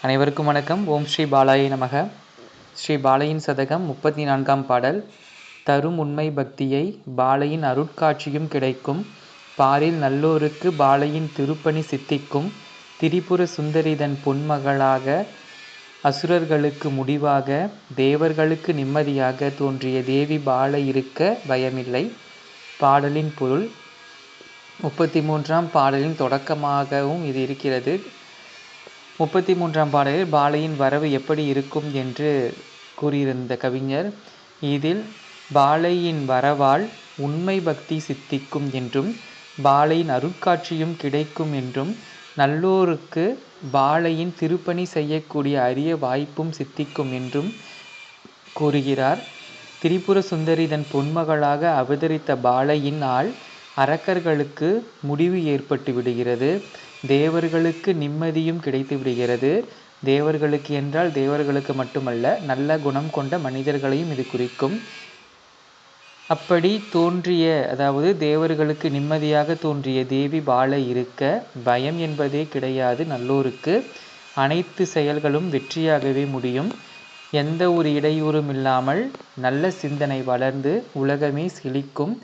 அனைவருக்கும் வணக்கம். ஓம் ஸ்ரீ பாலாய நமக. ஸ்ரீ பாலையின் சதகம் 34ஆம் பாடல். தரும் உண்மை பக்தியை பாலையின் அருட்காட்சியும் கிடைக்கும். பாரில் நல்லோருக்கு பாலையின் திருப்பணி சித்திக்கும். திரிபுர சுந்தரிதன் பொன்மகளாக அசுரர்களுக்கு முடிவாக தேவர்களுக்கு நிம்மதியாக தோன்றிய தேவி பாலை இருக்க பயமில்லை. பாடலின் பொருள் 33ஆம் பாடலின் தொடக்கமாகவும் இது இருக்கிறது. 33ஆம் பாடலில் பாலையின் வரவு எப்படி இருக்கும் என்று கூறியிருந்த கவிஞர், இதில் பாலையின் வரவால் உண்மை பக்தி சித்திக்கும் என்றும் பாலையின் அருட்காட்சியும் கிடைக்கும் என்றும் நல்லோருக்கு பாலையின் திருப்பணி செய்யக்கூடிய அரிய வாய்ப்பும் சித்திக்கும் என்றும் கூறுகிறார். திரிபுர சுந்தரி தன் பொன்மகளாக அவதரித்த பாலையின் ஆள் அரக்கர்களுக்கு முடிவு ஏற்பட்டு விடுகிறது. தேவர்களுக்கு நிம்மதியும் கிடைத்து விடுகிறது. தேவர்களுக்கு என்றால் தேவர்களுக்கு மட்டுமல்ல, நல்ல குணம் கொண்ட மனிதர்களையும் இது குறிக்கும். அப்படி தோன்றிய, அதாவது தேவர்களுக்கு நிம்மதியாக தோன்றிய தேவி பாலை இருக்க பயம் என்பதே கிடையாது. நல்லோருக்கு அனைத்து செயல்களும் வெற்றியாகவே முடியும். எந்த ஒரு இடையூறும் இல்லாமல் நல்ல சிந்தனை வளர்ந்து உலகமே செழிக்கும்.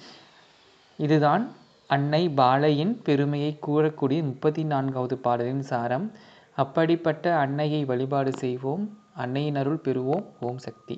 இதுதான் அன்னை பாலையின் பெருமையை கூறக்கூடிய 34வது பாடலின் சாரம். அப்படிப்பட்ட அன்னையை வழிபாடு செய்வோம். அன்னையின் அருள் பெறுவோம். ஓம் சக்தி.